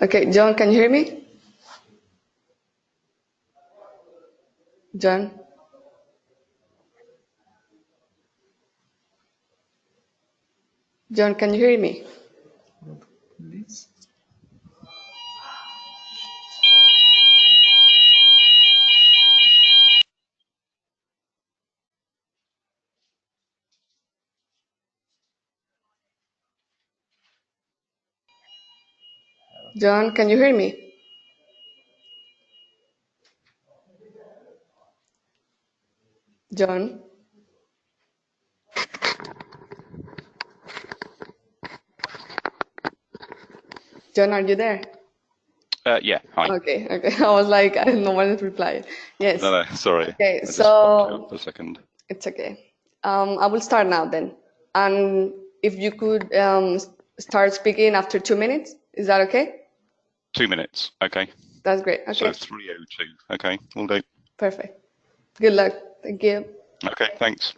Okay, John, can you hear me? John? John, can you hear me? John, can you hear me? John? John, are you there? Yeah, hi. Okay. I was like, I don't know when to reply. Yes. No, sorry. Okay, I just popped you so up for a second. it's okay. I will start now then. And if you could start speaking after 2 minutes, is that okay? 2 minutes, okay. That's great. So Okay, 3:02, okay, will do. perfect. Good luck. Thank you. Okay, thanks.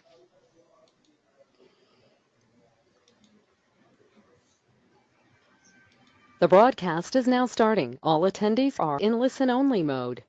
The broadcast is now starting. All attendees are in listen-only mode.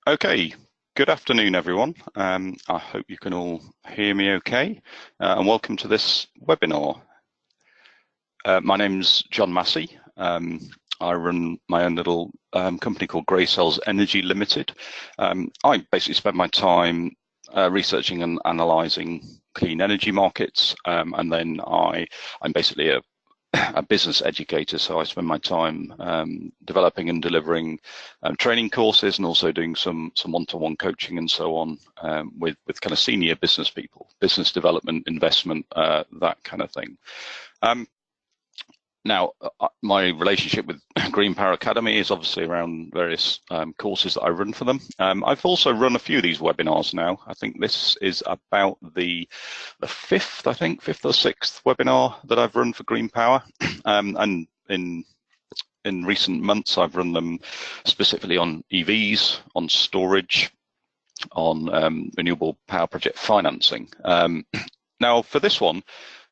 Okay, good afternoon, everyone. I hope you can all hear me okay, and welcome to this webinar. My name's John Massey. I run my own little company called Grey Cells Energy Limited. I basically spend my time researching and analysing clean energy markets, and then I'm basically a business educator, so I spend my time developing and delivering training courses, and also doing some one-to-one coaching and so on with kind of senior business people, business development, investment, that kind of thing. Now, my relationship with Green Power Academy is obviously around various courses that I run for them. I've also run a few of these webinars now. I think this is about the fifth or sixth webinar that I've run for Green Power. And in recent months, I've run them specifically on EVs, on storage, on renewable power project financing. Now, for this one,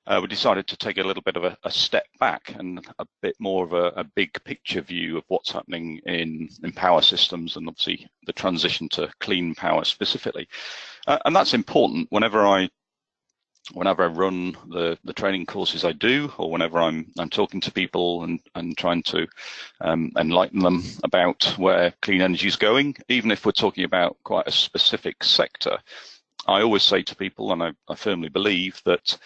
we decided to take a little bit of a step back and a bit more of a big picture view of what's happening in power systems, and obviously the transition to clean power specifically. And that's important whenever I run the training courses I do, or whenever I'm talking to people and trying to enlighten them about where clean energy is going, even if we're talking about quite a specific sector. I always say to people, and I firmly believe that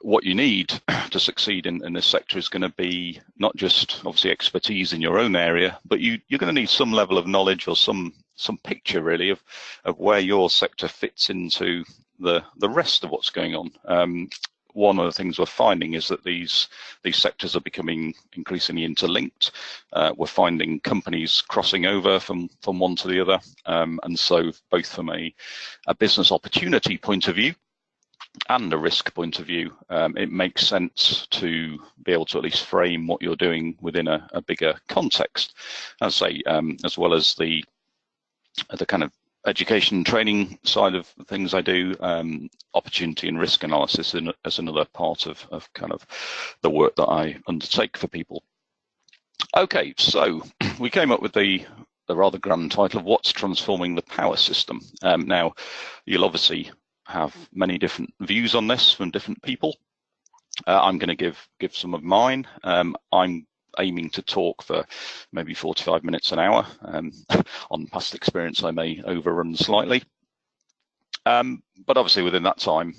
what you need to succeed in this sector is going to be not just obviously expertise in your own area, but you're going to need some level of knowledge or some picture really of where your sector fits into the rest of what's going on. one of the things we're finding is that these sectors are becoming increasingly interlinked. We're finding companies crossing over from one to the other, and so both from a business opportunity point of view and a risk point of view, it makes sense to be able to at least frame what you're doing within a bigger context. As I say, as well as the kind of education and training side of things I do, opportunity and risk analysis as another part of kind of the work that I undertake for people. Okay, so we came up with the rather grand title of What's Transforming the Power System. Now, you'll obviously have many different views on this from different people. I'm going to give some of mine. I'm aiming to talk for maybe 45 minutes, an hour. On past experience, I may overrun slightly. But obviously within that time,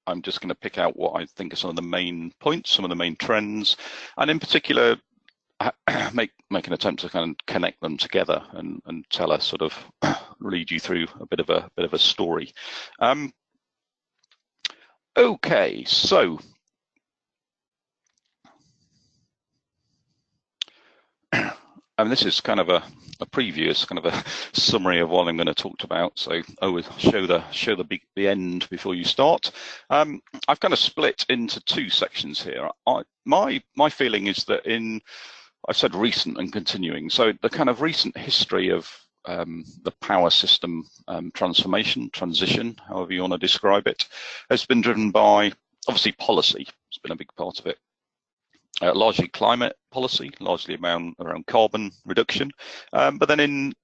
I'm just going to pick out what I think are some of the main points, some of the main trends, and in particular, make an attempt to kind of connect them together and tell us, sort of lead you through a bit of a story. Okay, so this is kind of a preview, it's kind of a summary of what I'm going to talk about. So always show the end before you start. I've kind of split into two sections here. My feeling is that I've said recent and continuing. So the kind of recent history of the power system transition, however you want to describe it, has been driven by obviously policy. It's been a big part of it. Largely climate policy, largely around carbon reduction. But then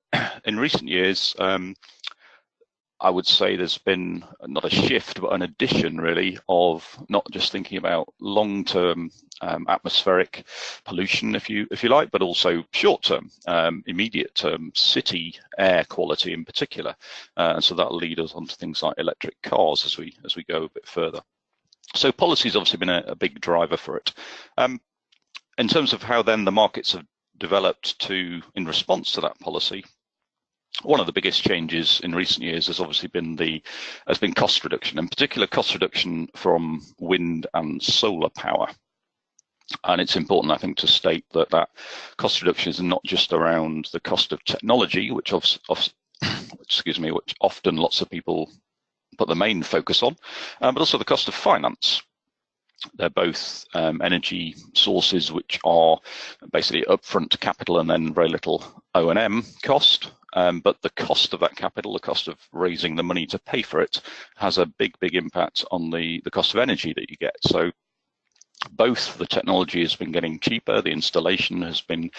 in recent years, I would say there's been not a shift, but an addition really of not just thinking about long-term atmospheric pollution, if you like, but also short-term, immediate-term city air quality in particular. And so that'll lead us on to things like electric cars as we go a bit further. So policy's obviously been a big driver for it. In terms of how then the markets have developed in response to that policy, one of the biggest changes in recent years has obviously been cost reduction, in particular cost reduction from wind and solar power. And it's important, I think, to state that cost reduction is not just around the cost of technology, which often lots of people put the main focus on, but also the cost of finance. They're both energy sources which are basically upfront capital and then very little O&M cost. But the cost of that capital, the cost of raising the money to pay for it, has a big impact on the cost of energy that you get. So both the technology has been getting cheaper, the installation has been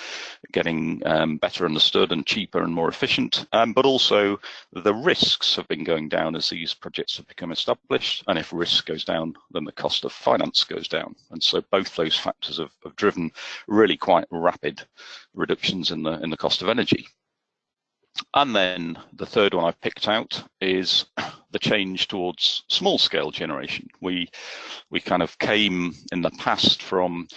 getting better understood and cheaper and more efficient, but also the risks have been going down as these projects have become established. And if risk goes down, then the cost of finance goes down. And so both those factors have driven really quite rapid reductions in the cost of energy. And then the third one I've picked out is the change towards small scale generation. We kind of came in the past from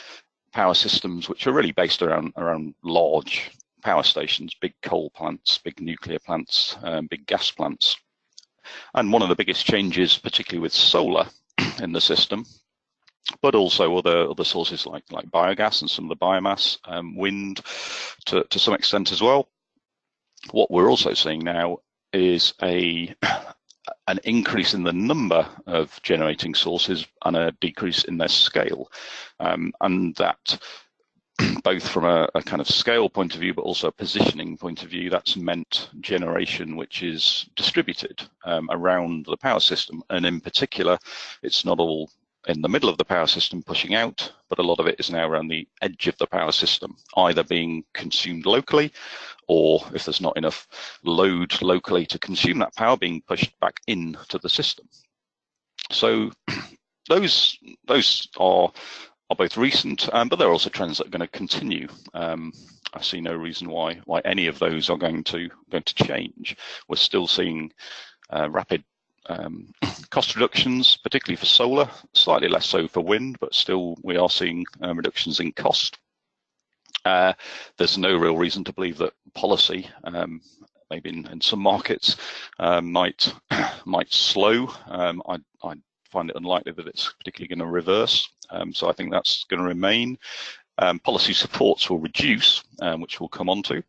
power systems which are really based around large power stations, big coal plants, big nuclear plants, big gas plants. And one of the biggest changes, particularly with solar in the system, but also other sources like biogas and some of the biomass, wind to some extent as well. What we're also seeing now is an increase in the number of generating sources and a decrease in their scale. And that, both from a kind of scale point of view, but also a positioning point of view, that's meant generation which is distributed around the power system. And in particular, it's not all in the middle of the power system pushing out, but a lot of it is now around the edge of the power system, either being consumed locally, or if there's not enough load locally to consume that power, being pushed back into the system. So those are both recent, but they're also trends that are going to continue. I see no reason why any of those are going to change. We're still seeing rapid cost reductions, particularly for solar, slightly less so for wind, but still we are seeing reductions in cost. There's no real reason to believe that policy, maybe in some markets, might slow. I find it unlikely that it's particularly going to reverse. So I think that's going to remain. Policy supports will reduce, which we'll come on to.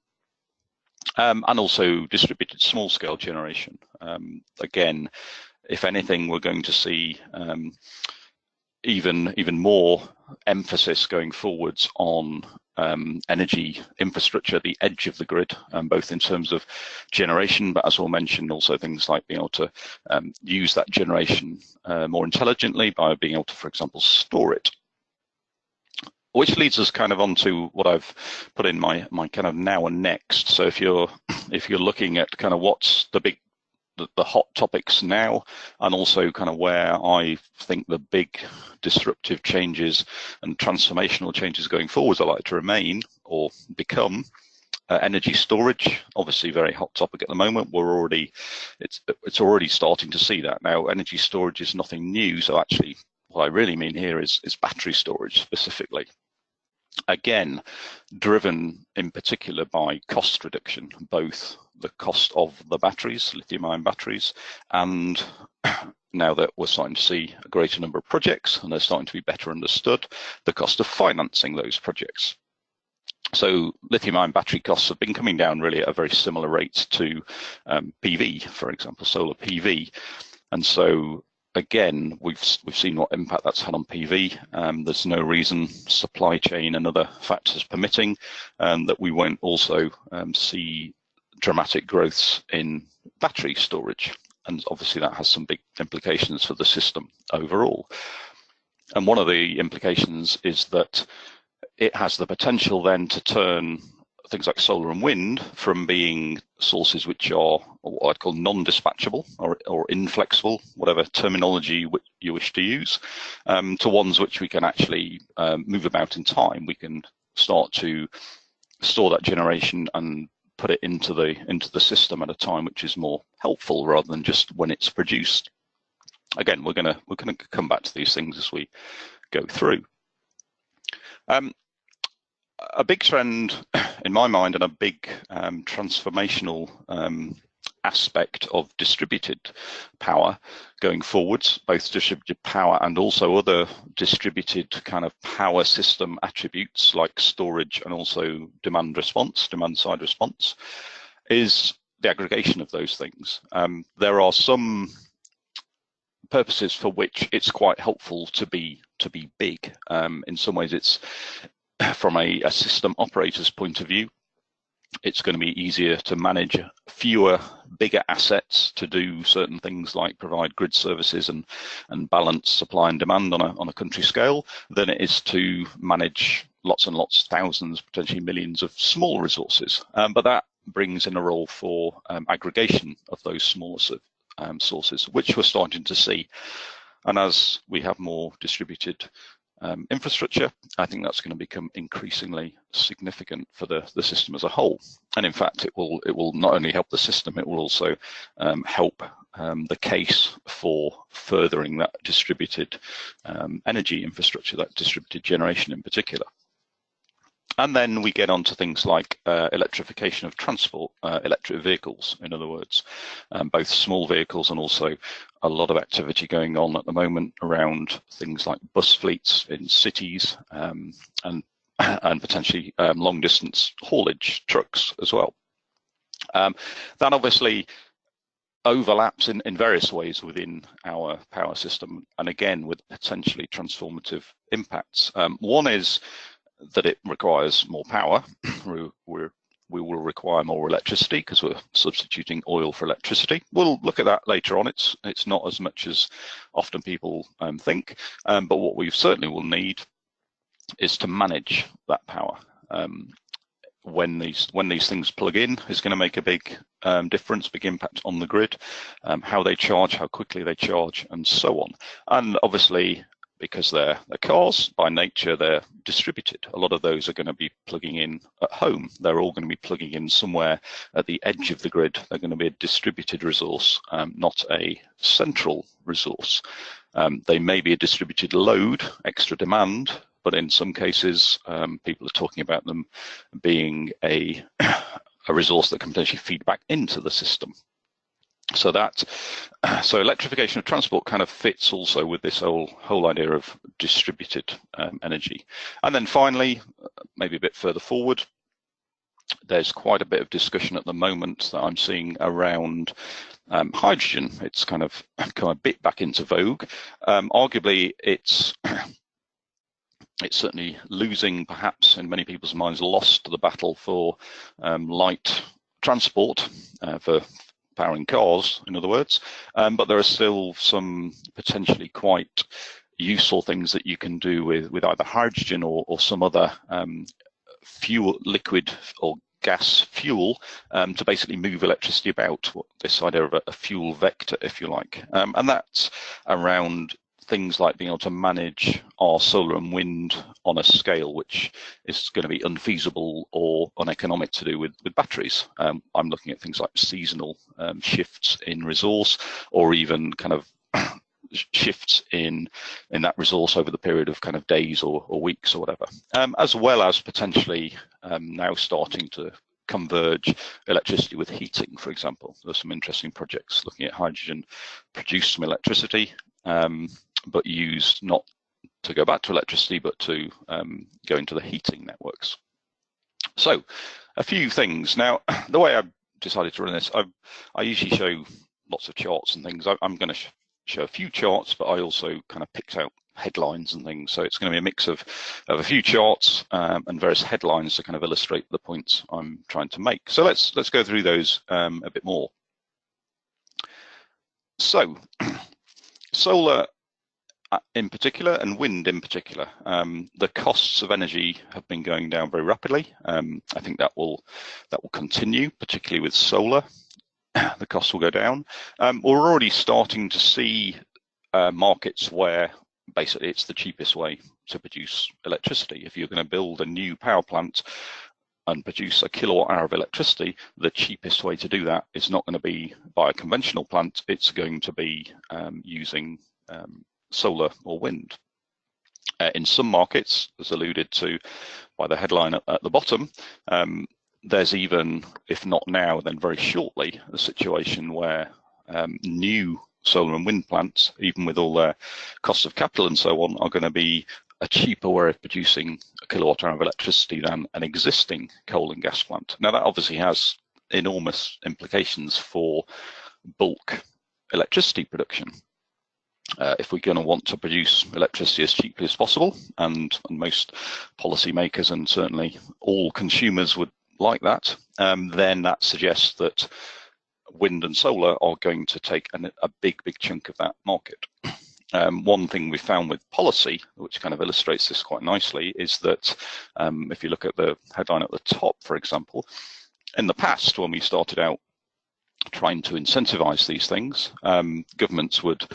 And also distributed small-scale generation. Again, if anything, we're going to see even more emphasis going forwards on energy infrastructure at the edge of the grid, both in terms of generation, but as we'll mention, also things like being able to use that generation more intelligently by being able to, for example, store it. Which leads us kind of onto what I've put in my kind of now and next. So if you're looking at kind of what's the hot topics now, and also kind of where I think the big disruptive changes and transformational changes going forwards are likely to remain or become, energy storage, obviously very hot topic at the moment. It's already starting to see that now. Energy storage is nothing new, so actually what I really mean here is battery storage specifically. Again, driven in particular by cost reduction, both the cost of the batteries, lithium-ion batteries, and now that we're starting to see a greater number of projects and they're starting to be better understood, the cost of financing those projects. So lithium-ion battery costs have been coming down really at a very similar rate to PV, for example, solar PV. And so again, we've seen what impact that's had on PV. There's no reason, supply chain and other factors permitting, that we won't also see dramatic growths in battery storage. And obviously that has some big implications for the system overall. And one of the implications is that it has the potential then to turn things like solar and wind from being sources which are what I'd call non-dispatchable or inflexible, whatever terminology you wish to use, to ones which we can actually move about in time. We can start to store that generation and put it into the system at a time which is more helpful rather than just when it's produced. Again, we're gonna come back to these things as we go through. A big trend in my mind and a big transformational aspect of distributed power going forwards, both distributed power and also other distributed kind of power system attributes like storage and also demand side response, is the aggregation of those things. There are some purposes for which it's quite helpful to be big. In some ways, it's from a system operator's point of view, it's going to be easier to manage fewer, bigger assets to do certain things like provide grid services and balance supply and demand on a country scale than it is to manage lots and lots, thousands, potentially millions of small resources. But that brings in a role for aggregation of those smaller sources, which we're starting to see. And as we have more distributed infrastructure, I think that's going to become increasingly significant for the system as a whole. And in fact, it will not only help the system, it will also help the case for furthering that distributed energy infrastructure, that distributed generation in particular. And then we get on to things like electrification of transport, electric vehicles, in other words, both small vehicles and also a lot of activity going on at the moment around things like bus fleets in cities and potentially long distance haulage trucks as well. That obviously overlaps in various ways within our power system, and again with potentially transformative impacts. One is that it requires more power. We will require more electricity because we're substituting oil for electricity. We'll look at that later on. It's not as much as often people think, but what we certainly will need is to manage that power. When these things plug in is going to make a big difference, big impact on the grid, how they charge, how quickly they charge, and so on. And obviously, because they're cars, by nature, they're distributed. A lot of those are going to be plugging in at home. They're all going to be plugging in somewhere at the edge of the grid. They're going to be a distributed resource, not a central resource. They may be a distributed load, extra demand, but in some cases, people are talking about them being a resource that can potentially feed back into the system. So electrification of transport kind of fits also with this whole idea of distributed energy. And then finally, maybe a bit further forward, there's quite a bit of discussion at the moment that I'm seeing around hydrogen. It's kind of come a bit back into vogue. Arguably, it's certainly losing, perhaps in many people's minds, lost the battle for light transport, for powering cars, in other words. But there are still some potentially quite useful things that you can do with either hydrogen or some other fuel, liquid or gas fuel, to basically move electricity about, this idea of a fuel vector, if you like. And that's around things like being able to manage our solar and wind on a scale which is going to be unfeasible or uneconomic to do with batteries. I'm looking at things like seasonal shifts in resource, or even kind of shifts in that resource over the period of kind of days or weeks or whatever, as well as potentially now starting to converge electricity with heating, for example. There's some interesting projects looking at hydrogen produced from electricity, but used not to go back to electricity, but to go into the heating networks. So a few things. Now, the way I decided to run this, I usually show lots of charts and things. I'm going to show a few charts, but I also kind of picked out headlines and things. So it's going to be a mix of a few charts and various headlines to kind of illustrate the points I'm trying to make. So let's go through those a bit more. So solar in particular and wind in particular, the costs of energy have been going down very rapidly. I think that will continue, particularly with solar. The costs will go down. We're already starting to see markets where basically it's the cheapest way to produce electricity. If you're going to build a new power plant and produce a kilowatt hour of electricity, the cheapest way to do that is not going to be by a conventional plant, it's going to be using solar or wind. In some markets, as alluded to by the headline at the bottom, there's even, if not now, then very shortly, a situation where new solar and wind plants, even with all their costs of capital and so on, are going to be a cheaper way of producing a kilowatt hour of electricity than an existing coal and gas plant. Now, that obviously has enormous implications for bulk electricity production. If we're going to want to produce electricity as cheaply as possible, and most policymakers and certainly all consumers would like that, then that suggests that wind and solar are going to take a big chunk of that market. One thing we found with policy, which kind of illustrates this quite nicely, is that if you look at the headline at the top, for example, in the past, when we started out trying to incentivize these things, governments would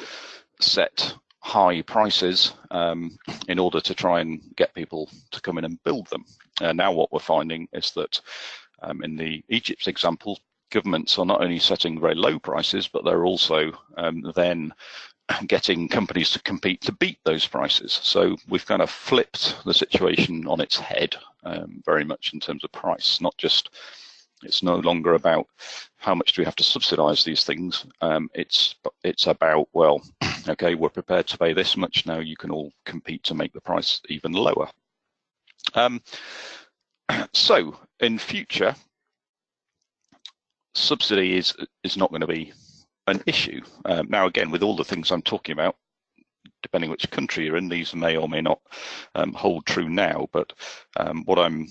set high prices in order to try and get people to come in and build them. Now what we're finding is that in the Egypt's example, governments are not only setting very low prices, but they're also then getting companies to compete to beat those prices. So we've kind of flipped the situation on its head very much in terms of price, not just, it's no longer about how much do we have to subsidize these things. It's about, well, okay, we're prepared to pay this much, now you can all compete to make the price even lower. So in future, subsidy is not going to be an issue. Now, again, with all the things I'm talking about, depending which country you're in, these may or may not hold true now, but what I'm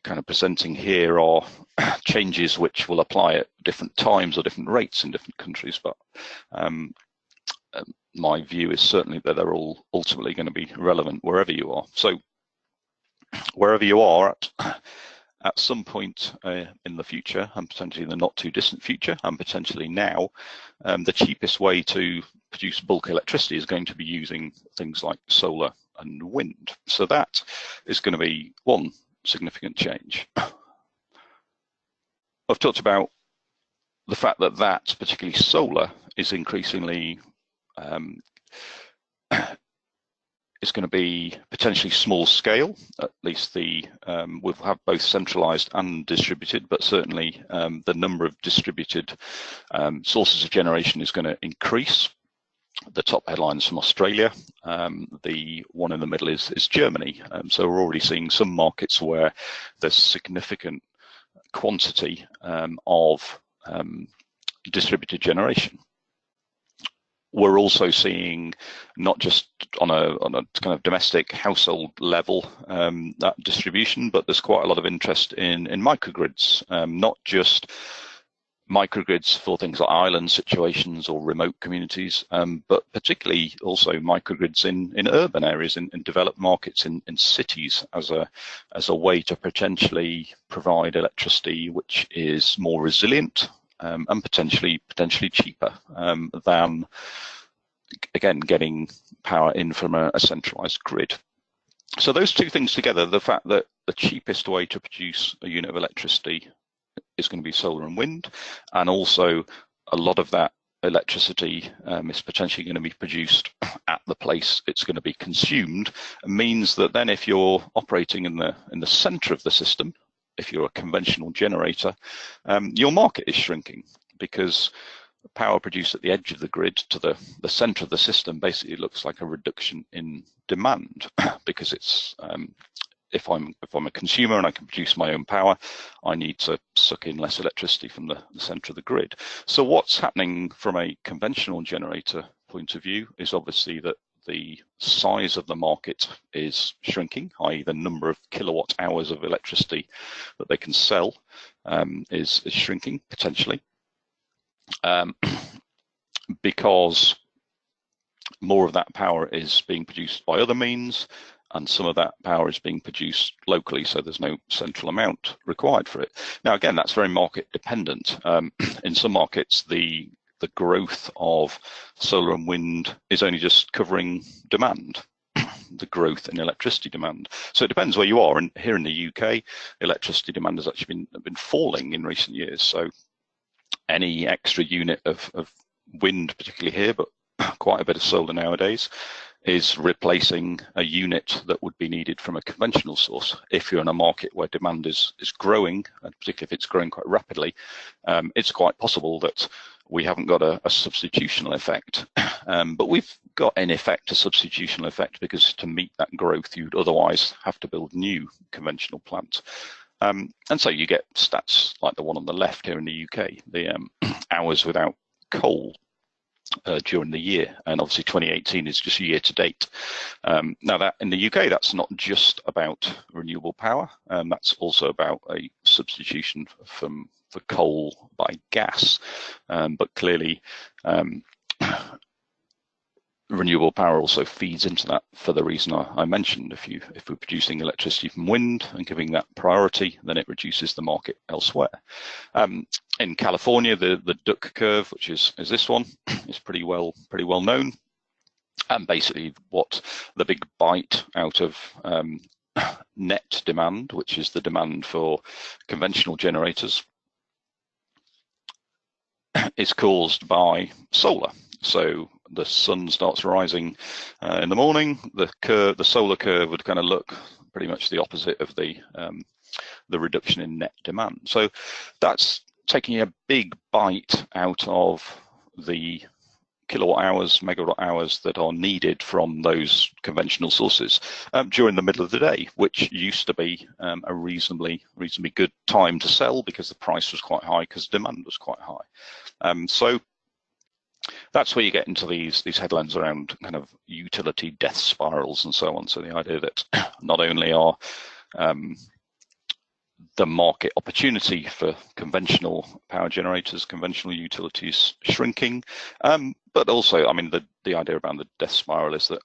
kind of presenting here are changes which will apply at different times or different rates in different countries, but my view is certainly that they're all ultimately going to be relevant wherever you are. So wherever you are at some point in the future, and potentially in the not too distant future, and potentially now, the cheapest way to produce bulk electricity is going to be using things like solar and wind. So that is going to be one significant change. I've talked about the fact that particularly solar is increasingly is going to be potentially small scale. At least we'll have both centralized and distributed, but certainly the number of distributed sources of generation is going to increase. The top headlines from Australia. The one in the middle is Germany. So we're already seeing some markets where there's significant quantity of distributed generation. We're also seeing, not just on a kind of domestic household level, that distribution, but there's quite a lot of interest in microgrids, not just microgrids for things like island situations or remote communities, but particularly also microgrids in urban areas, in developed markets, in cities, as a way to potentially provide electricity which is more resilient and potentially cheaper than, again, getting power in from a centralized grid. So those two things together, the fact that the cheapest way to produce a unit of electricity is going to be solar and wind, and also a lot of that electricity is potentially going to be produced at the place it's going to be consumed, means that then if you're operating in the center of the system, if you're a conventional generator, your market is shrinking, because power produced at the edge of the grid to the center of the system basically looks like a reduction in demand, because it's if I'm a consumer and I can produce my own power, I need to suck in less electricity from the center of the grid. So what's happening from a conventional generator point of view is obviously that the size of the market is shrinking, i.e. the number of kilowatt hours of electricity that they can sell is shrinking potentially, because more of that power is being produced by other means, and some of that power is being produced locally, so there's no central amount required for it. Now, again, that's very market dependent. In some markets, the growth of solar and wind is only just covering demand, the growth in electricity demand. So it depends where you are. And here in the UK, electricity demand has actually been falling in recent years. So any extra unit of wind, particularly here, but quite a bit of solar nowadays, is replacing a unit that would be needed from a conventional source. If you're in a market where demand is growing, and particularly if it's growing quite rapidly, it's quite possible that we haven't got a substitutional effect. But we've got, in effect, a substitutional effect, because to meet that growth, you'd otherwise have to build new conventional plants. And so you get stats like the one on the left here in the UK, the hours without coal during the year, and obviously 2018 is just year to date. Now, that in the UK, that's not just about renewable power, that's also about a substitution for coal by gas, but clearly renewable power also feeds into that for the reason I mentioned. If we're producing electricity from wind and giving that priority, then it reduces the market elsewhere. In California, the duck curve, which is this one, is pretty well known. And basically, what the big bite out of net demand, which is the demand for conventional generators, is caused by solar. So the sun starts rising in the morning. The solar curve would kind of look pretty much the opposite of the reduction in net demand. So that's taking a big bite out of the kilowatt hours, megawatt hours that are needed from those conventional sources during the middle of the day, which used to be a reasonably good time to sell, because the price was quite high, because demand was quite high. So that's where you get into these headlines around kind of utility death spirals and so on. So the idea that not only are the market opportunity for conventional power generators, conventional utilities shrinking, but also, I mean, the idea around the death spiral is that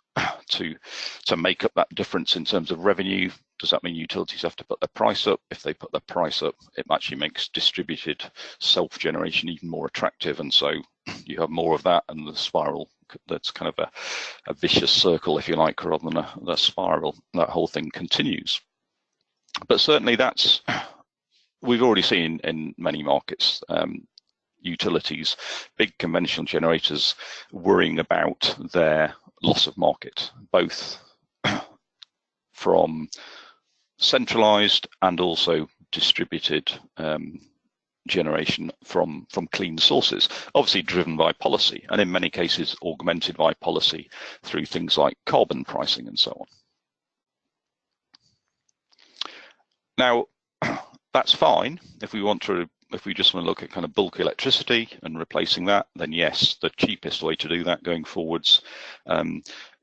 to make up that difference in terms of revenue, does that mean utilities have to put their price up? If they put their price up, it actually makes distributed self-generation even more attractive, and so you have more of that, and the spiral, that's kind of a vicious circle, if you like, rather than a spiral. That whole thing continues. But certainly we've already seen in many markets, utilities, big conventional generators, worrying about their loss of market, both from centralized and also distributed generation from clean sources, obviously driven by policy, and in many cases augmented by policy through things like carbon pricing and so on. Now, that's fine if we just want to look at kind of bulk electricity and replacing that, then yes, the cheapest way to do that going forwards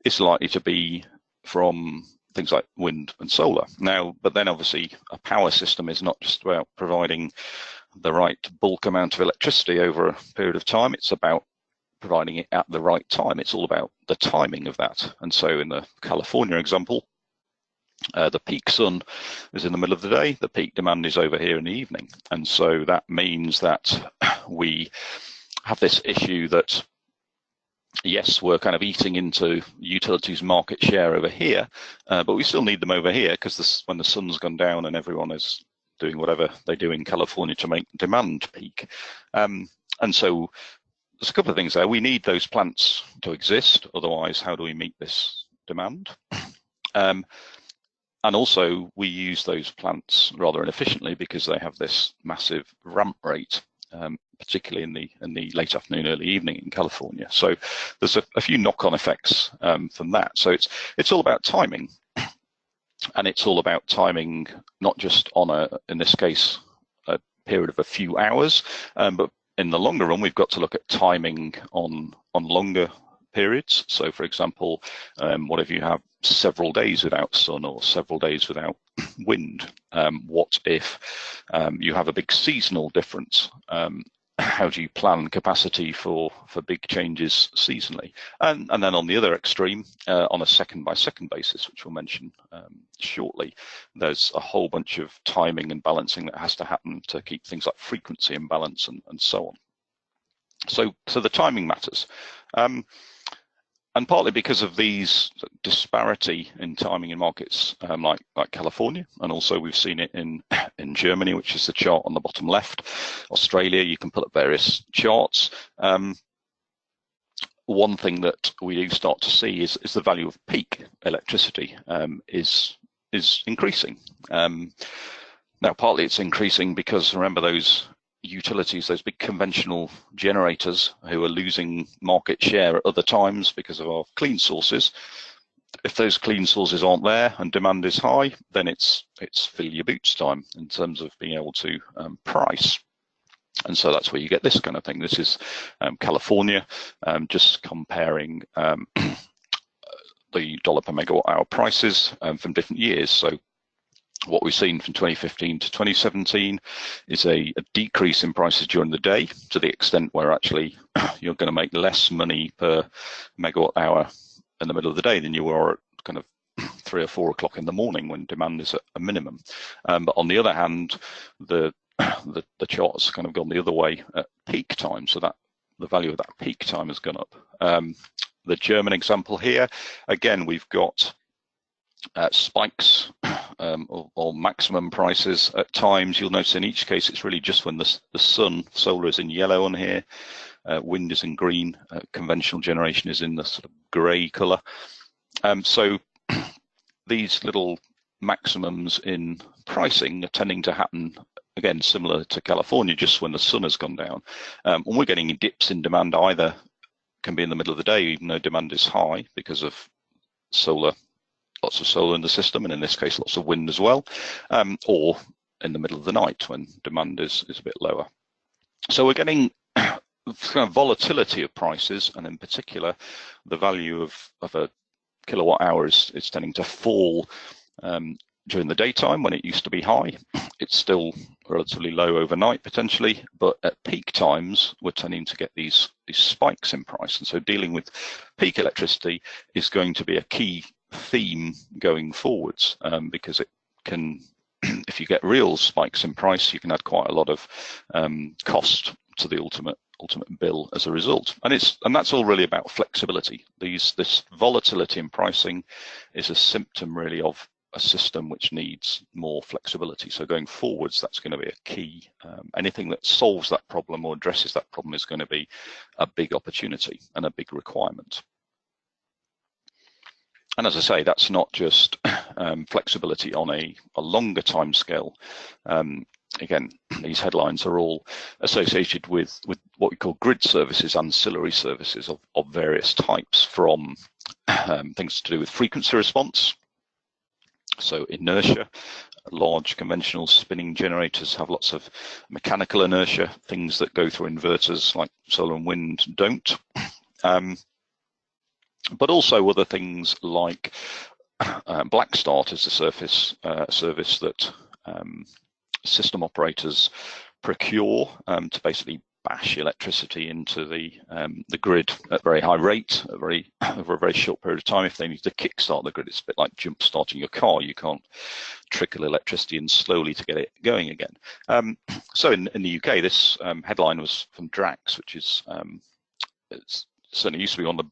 is likely to be from things like wind and solar. Now, but then obviously a power system is not just about providing the right bulk amount of electricity over a period of time, it's about providing it at the right time. It's all about the timing of that. And so in the California example, the peak sun is in the middle of the day, the peak demand is over here in the evening. And so that means that we have this issue that, yes, we're kind of eating into utilities market share over here, but we still need them over here because when the sun's gone down and everyone is doing whatever they do in California to make demand peak. And so there's a couple of things there. We need those plants to exist, otherwise how do we meet this demand? And also we use those plants rather inefficiently because they have this massive ramp rate, particularly in the late afternoon, early evening in California. So there's a few knock-on effects from that. So it's all about timing. And it's all about timing, not just on in this case, a period of a few hours, but in the longer run, we've got to look at timing on longer periods. So for example, what if you have several days without sun or several days without wind? What if you have a big seasonal difference? How do you plan capacity for big changes seasonally? And then on the other extreme, on a second by second basis, which we'll mention shortly, there's a whole bunch of timing and balancing that has to happen to keep things like frequency in balance and so on. So the timing matters. And partly because of these disparity in timing in markets like California, and also we've seen it in Germany, which is the chart on the bottom left. Australia, you can put up various charts. One thing that we do start to see is the value of peak electricity is increasing. Now, partly it's increasing because remember those utilities, those big conventional generators who are losing market share at other times because of our clean sources. If those clean sources aren't there and demand is high, then it's fill your boots time in terms of being able to price. And so that's where you get this kind of thing. This is California, just comparing the dollar per megawatt hour prices from different years. So what we've seen from 2015 to 2017 is a decrease in prices during the day to the extent where actually you're going to make less money per megawatt hour in the middle of the day than you were at kind of 3 or 4 o'clock in the morning when demand is at a minimum. But on the other hand, the chart's kind of gone the other way at peak time, so that the value of that peak time has gone up. The German example here, again, we've got spikes or maximum prices at times. You'll notice in each case it's really just when the sun, solar is in yellow on here, wind is in green, conventional generation is in the sort of grey colour. So these little maximums in pricing are tending to happen, again, similar to California, just when the sun has gone down. And we're getting dips in demand either can be in the middle of the day, even though demand is high because of solar, lots of solar in the system, and in this case, lots of wind as well, or in the middle of the night when demand is a bit lower. So we're getting kind of volatility of prices, and in particular, the value of a kilowatt hour is tending to fall during the daytime when it used to be high. It's still relatively low overnight potentially, but at peak times, we're tending to get these spikes in price. And so dealing with peak electricity is going to be a key theme going forwards, because it can, if you get real spikes in price, you can add quite a lot of cost to the ultimate bill as a result. And that's all really about flexibility. This volatility in pricing is a symptom really of a system which needs more flexibility. So going forwards, that's going to be a key. Anything that solves that problem or addresses that problem is going to be a big opportunity and a big requirement. And as I say, that's not just flexibility on a longer time scale. Again, these headlines are all associated with what we call grid services, ancillary services of various types, from things to do with frequency response, so inertia. Large conventional spinning generators have lots of mechanical inertia, things that go through inverters like solar and wind don't. But also other things like black start is a service that system operators procure to basically bash electricity into the grid at very high rate over a very short period of time. If they need to kickstart the grid, it's a bit like jump starting your car. You can't trickle electricity in slowly to get it going again. So in the UK, this headline was from Drax, which is it's certainly used to be one of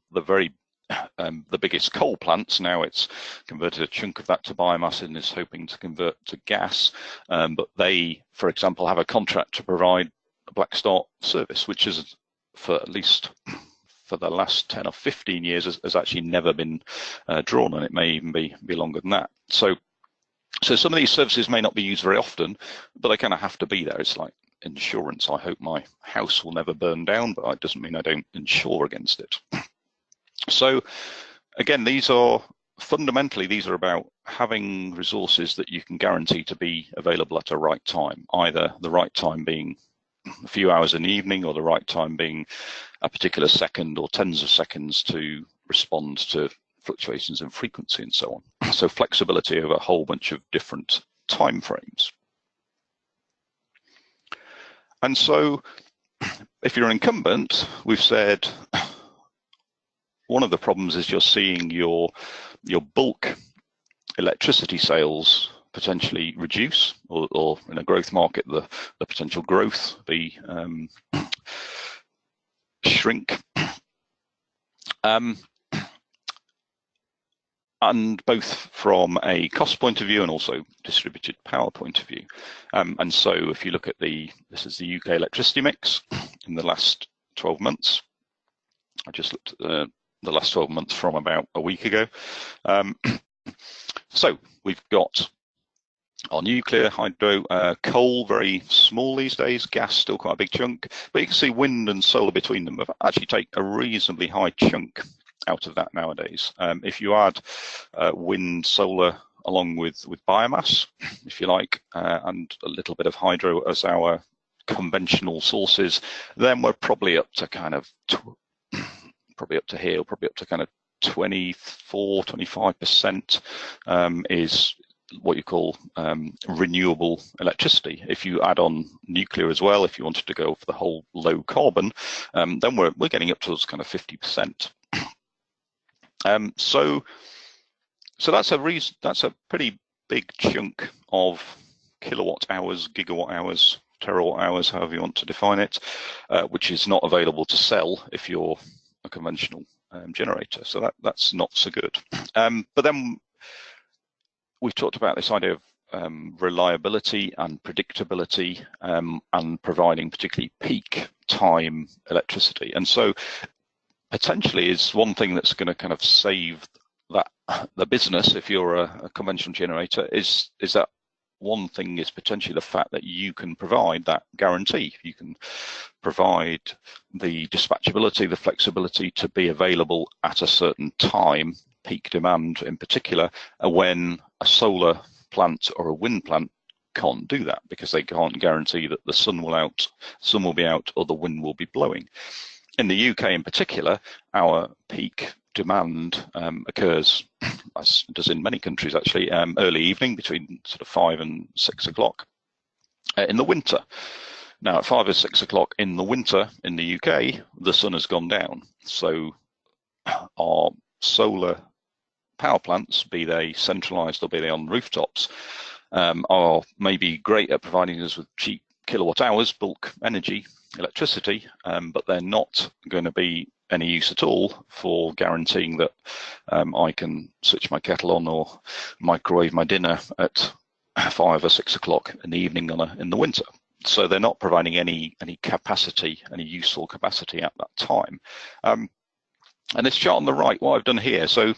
the biggest coal plants. Now it's converted a chunk of that to biomass and is hoping to convert to gas. But they, for example, have a contract to provide a black start service, which is, for at least for the last 10 or 15 years, has actually never been drawn, and it may even be longer than that. So some of these services may not be used very often, but they kind of have to be there. It's like insurance. I hope my house will never burn down, but it doesn't mean I don't insure against it. So again, these are about having resources that you can guarantee to be available at a right time, either the right time being a few hours in the evening, or the right time being a particular second or tens of seconds to respond to fluctuations in frequency and so on. So flexibility over a whole bunch of different time frames. And so if you're an incumbent, we've said one of the problems is you're seeing your bulk electricity sales potentially reduce, or in a growth market, the potential growth be shrink. And both from a cost point of view and also distributed power point of view. And so if you look at this is the UK electricity mix in the last 12 months. I just looked at the last 12 months from about a week ago. So we've got our nuclear, hydro, coal very small these days, gas still quite a big chunk, but you can see wind and solar between them have actually take a reasonably high chunk out of that nowadays. If you add wind, solar along with biomass, if you like, and a little bit of hydro as our conventional sources, then we're probably up to kind of probably up to here, probably up to kind of 24-25% is what you call renewable electricity. If you add on nuclear as well, if you wanted to go for the whole low carbon, then we're getting up towards kind of 50%. So that's a pretty big chunk of kilowatt hours, gigawatt hours, terawatt hours, however you want to define it, which is not available to sell if you're a conventional generator. So that's not so good. But then we've talked about this idea of reliability and predictability, and providing particularly peak time electricity. And so potentially is one thing that's going to kind of save the business if you're a conventional generator, is that one thing is potentially the fact that you can provide that guarantee. You can provide the dispatchability, the flexibility to be available at a certain time, peak demand in particular, when a solar plant or a wind plant can't do that, because they can't guarantee that the sun will be out or the wind will be blowing. In the UK in particular, our peak demand occurs, as it does in many countries actually, early evening between sort of 5 and 6 o'clock in the winter. Now at 5 or 6 o'clock in the winter in the UK, the sun has gone down. So our solar power plants, be they centralised or be they on rooftops, are maybe great at providing us with cheap kilowatt hours, bulk energy, electricity, but they're not going to be any use at all for guaranteeing that I can switch my kettle on or microwave my dinner at 5 or 6 o'clock in the evening in the winter. So they're not providing any capacity, any useful capacity at that time. And this chart on the right, what I've done here, so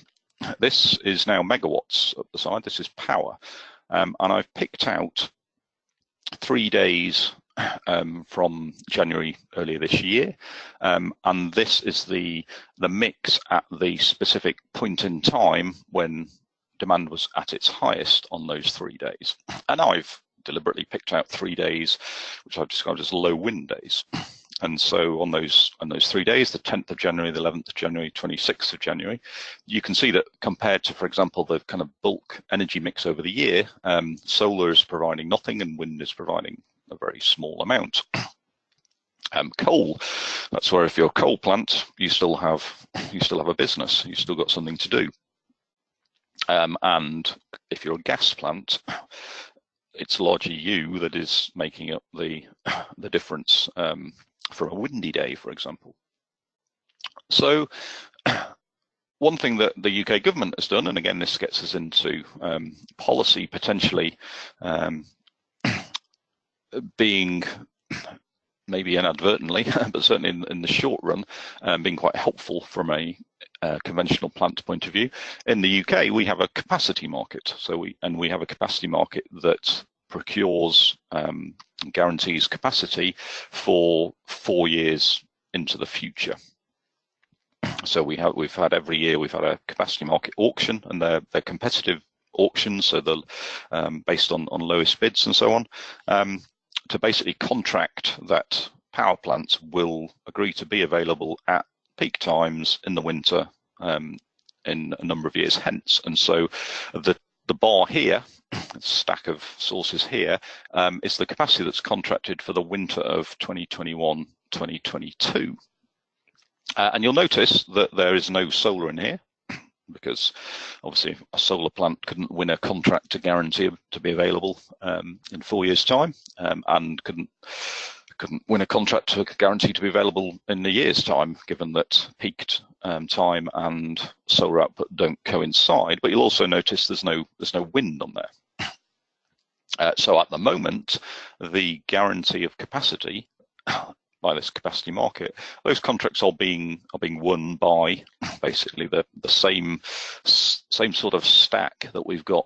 this is now megawatts at the side. This is power. And I've picked out 3 days from January earlier this year, and this is the mix at the specific point in time when demand was at its highest on those 3 days. And I've deliberately picked out 3 days which I've described as low wind days. And so on those 3 days, the 10th of January, the 11th of January, 26th of January, you can see that compared to, for example, the kind of bulk energy mix over the year, solar is providing nothing and wind is providing a very small amount. Coal, that's where if you're a coal plant, you still have a business, you've still got something to do. And if you're a gas plant, it's largely you that is making up the difference from a windy day, for example. So one thing that the UK government has done, and again this gets us into policy potentially being maybe inadvertently, but certainly in the short run, being quite helpful from a conventional plant point of view. In the UK, we have a capacity market. So we have a capacity market that procures, guarantees capacity for 4 years into the future. So we've had every year we've had a capacity market auction, and they're competitive auctions, so they're based on lowest bids and so on, to basically contract that power plants will agree to be available at peak times in the winter in a number of years hence. And so the bar here, stack of sources here, is the capacity that's contracted for the winter of 2021-2022. And you'll notice that there is no solar in here, because obviously a solar plant couldn't win a contract to guarantee to be available in 4 years' time, and couldn't win a contract to guarantee to be available in a year's time, given that peaked time and solar output don't coincide. But you'll also notice there's no wind on there. So at the moment, the guarantee of capacity by this capacity market, those contracts are being won by basically the same sort of stack that we've got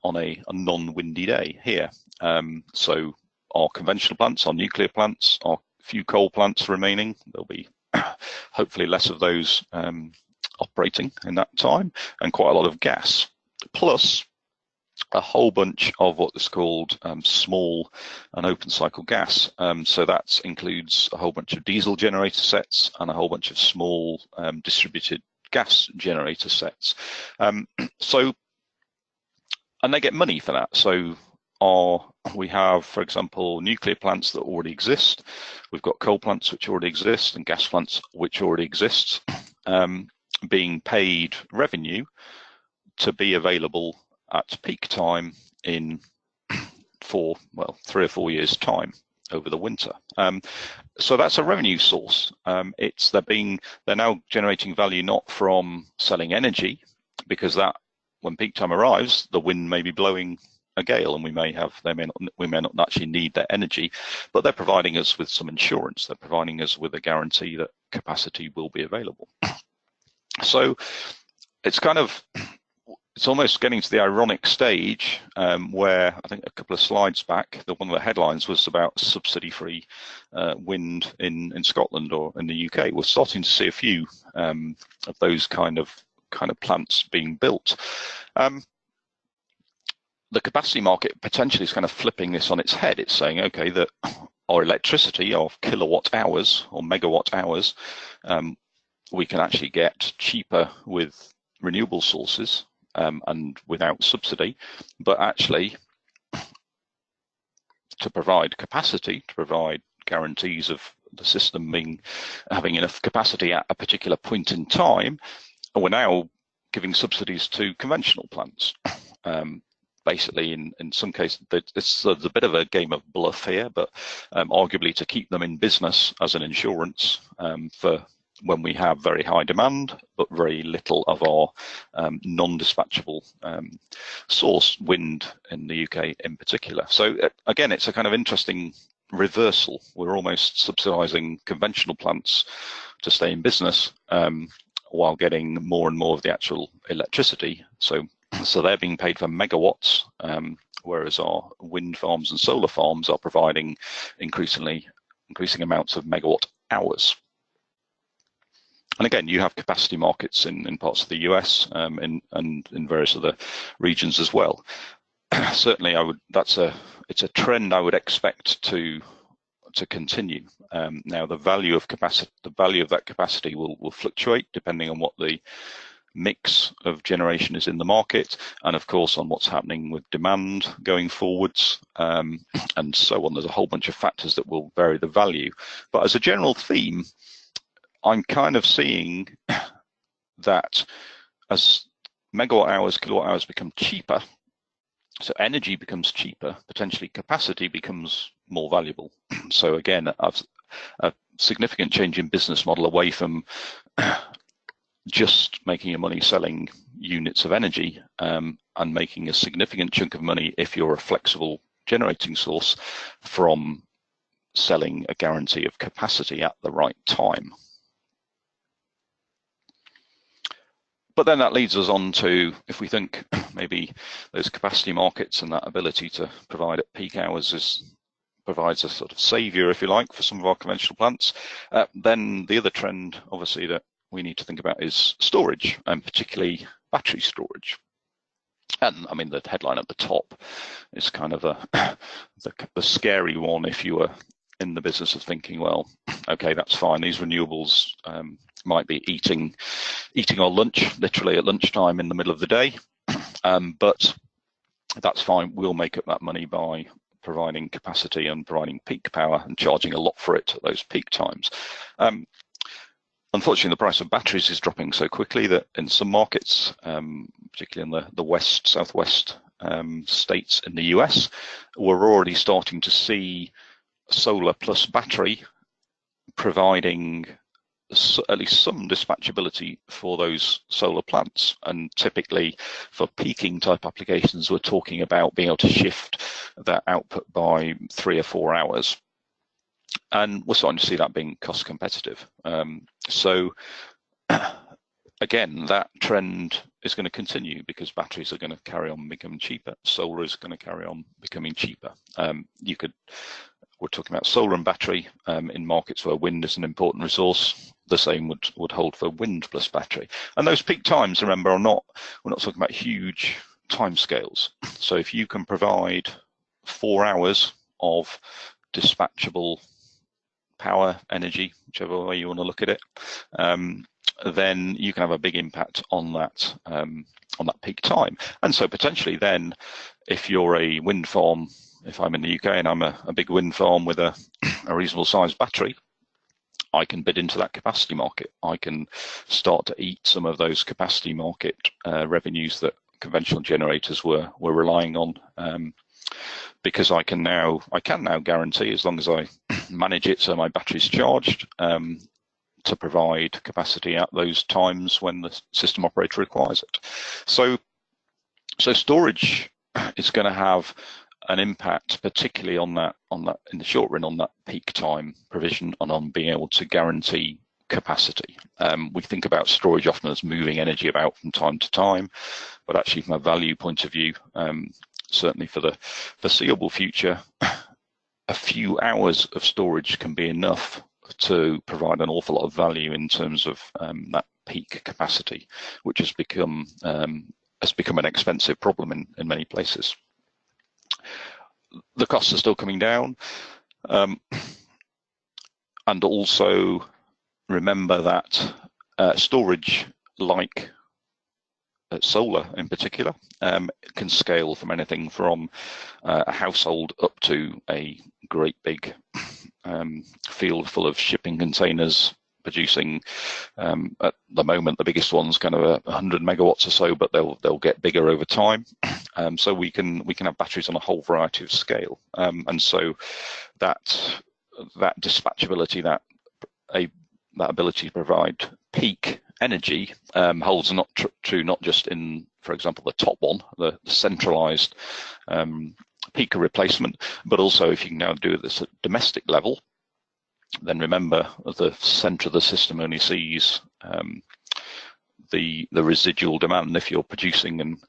on a non-windy day here. So our conventional plants, our nuclear plants, our few coal plants remaining, there'll be hopefully less of those operating in that time, and quite a lot of gas, plus a whole bunch of what is called small and open cycle gas. So that includes a whole bunch of diesel generator sets and a whole bunch of small distributed gas generator sets. And they get money for that. So we have, for example, nuclear plants that already exist. We've got coal plants which already exist and gas plants which already exist, being paid revenue to be available at peak time in 3 or 4 years' time over the winter. So that's a revenue source. They're now generating value not from selling energy, because that when peak time arrives, the wind may be blowing a gale, and we may not actually need that energy, but they're providing us with some insurance. They're providing us with a guarantee that capacity will be available. So it's almost getting to the ironic stage where I think a couple of slides back, one of the headlines was about subsidy-free wind in Scotland or in the UK. We're starting to see a few of those kind of plants being built. The capacity market potentially is kind of flipping this on its head. It's saying, okay, that our electricity, our kilowatt hours or megawatt hours, we can actually get cheaper with renewable sources and without subsidy, but actually to provide capacity, to provide guarantees of the system having enough capacity at a particular point in time, we're now giving subsidies to conventional plants. Basically, in some cases, there's a bit of a game of bluff here, but arguably to keep them in business as an insurance for when we have very high demand, but very little of our non-dispatchable source, wind in the UK in particular. So again, it's a kind of interesting reversal. We're almost subsidising conventional plants to stay in business, while getting more and more of the actual electricity. So they're being paid for megawatts, whereas our wind farms and solar farms are providing increasing amounts of megawatt hours. And again, you have capacity markets in parts of the US and in various other regions as well. Certainly, it's a trend I would expect to continue. Now, the value of that capacity will fluctuate depending on what the mix of generation is in the market, and of course on what's happening with demand going forwards, and so on. There's a whole bunch of factors that will vary the value. But as a general theme, I'm kind of seeing that as megawatt hours, kilowatt hours become cheaper, so energy becomes cheaper, potentially capacity becomes more valuable. So again, a significant change in business model away from just making your money selling units of energy, and making a significant chunk of money if you're a flexible generating source from selling a guarantee of capacity at the right time. But then that leads us on to, if we think maybe those capacity markets and that ability to provide at peak hours provides a sort of savior, if you like, for some of our conventional plants, then the other trend, obviously, that we need to think about is storage, and particularly battery storage. And I mean, the headline at the top is kind of the scary one if you were in the business of thinking, well, okay, that's fine. These renewables might be eating our lunch, literally at lunchtime in the middle of the day, but that's fine. We'll make up that money by providing capacity and providing peak power and charging a lot for it at those peak times. Unfortunately, the price of batteries is dropping so quickly that in some markets, particularly in the southwest states in the US, we're already starting to see solar plus battery providing at least some dispatchability for those solar plants. And typically for peaking type applications, we're talking about being able to shift that output by 3 or 4 hours. And we're starting to see that being cost competitive. So again, that trend is going to continue because batteries are going to carry on becoming cheaper. Solar is going to carry on becoming cheaper. We're talking about solar and battery in markets where wind is an important resource. The same would hold for wind plus battery. And those peak times, remember, we're not talking about huge timescales. So if you can provide 4 hours of dispatchable power, energy, whichever way you want to look at it, then you can have a big impact on that peak time. And so potentially then, if you're a wind farm, if I'm in the UK and I'm a big wind farm with a reasonable sized battery, I can bid into that capacity market. I can start to eat some of those capacity market revenues that conventional generators were relying on, because I can now guarantee, as long as I manage it so my battery's charged, to provide capacity at those times when the system operator requires it. So storage is going to have an impact, particularly on that in the short run, on that peak time provision and on being able to guarantee capacity. We think about storage often as moving energy about from time to time, but actually from a value point of view, certainly for the foreseeable future, a few hours of storage can be enough to provide an awful lot of value in terms of that peak capacity, which has become an expensive problem in many places. The costs are still coming down, and also remember that storage, like solar in particular, can scale from anything from a household up to a great big field full of shipping containers producing, at the moment, the biggest one's kind of 100 megawatts or so, but they'll get bigger over time. So we can have batteries on a whole variety of scale, and so that dispatchability, that ability to provide peak energy holds true not just in, for example, the top one, the centralized peaker replacement, but also if you can now do this at domestic level, then remember the center of the system only sees the residual demand. If you're producing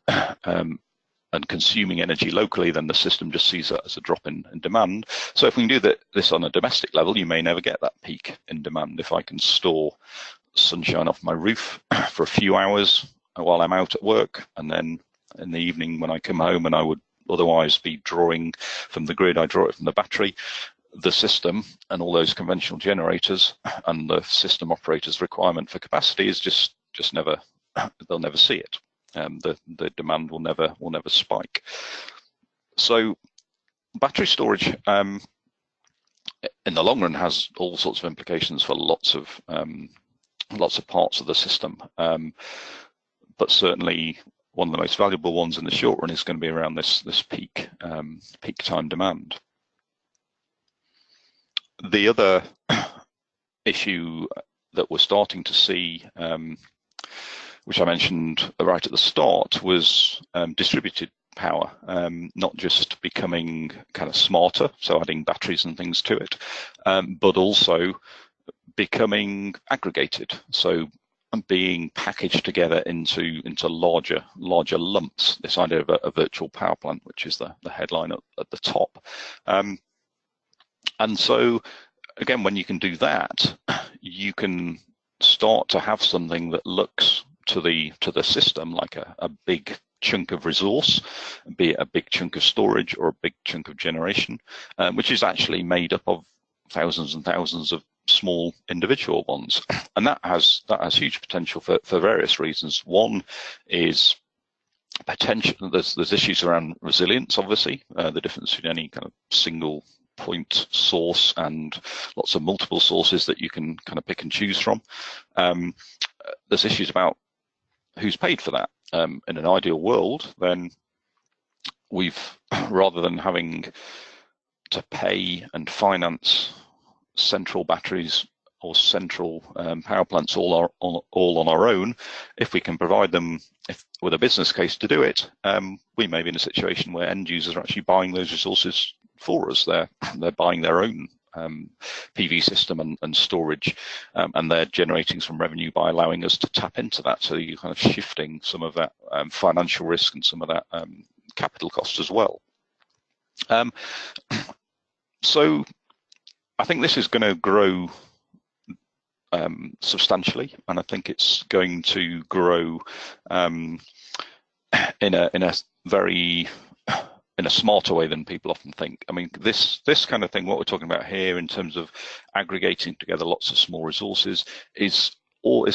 and consuming energy locally, then the system just sees that as a drop in demand. So if we can do this on a domestic level, you may never get that peak in demand. If I can store sunshine off my roof for a few hours while I'm out at work, and then in the evening when I come home and I would otherwise be drawing from the grid, I draw it from the battery, the system and all those conventional generators and the system operator's requirement for capacity is just never, they'll never see it. The demand will never spike. So battery storage in the long run has all sorts of implications for lots of parts of the system, but certainly one of the most valuable ones in the short run is going to be around this peak time demand. The other issue that we're starting to see, which I mentioned right at the start, was distributed power, not just becoming kind of smarter, so adding batteries and things to it, but also becoming aggregated, so being packaged together into larger lumps. This idea of a virtual power plant, which is the headline at the top. And so again, when you can do that, you can start to have something that looks to the system like a big chunk of resource, be it a big chunk of storage or a big chunk of generation, which is actually made up of thousands and thousands of small individual ones. And that has huge potential for various reasons. One is potential. There's issues around resilience, obviously, the difference between any kind of single point source and lots of multiple sources that you can kind of pick and choose from. There's issues about who's paid for that. In an ideal world, then rather than having to pay and finance central batteries or central power plants all on our own, if we can provide them with a business case to do it, we may be in a situation where end users are actually buying those resources for us. They're buying their own PV system and storage, and they're generating some revenue by allowing us to tap into that. So you're kind of shifting some of that financial risk and some of that capital cost as well. So I think this is going to grow substantially, and I think it's going to grow in a smarter way than people often think. I mean, this kind of thing, what we're talking about here in terms of aggregating together lots of small resources, is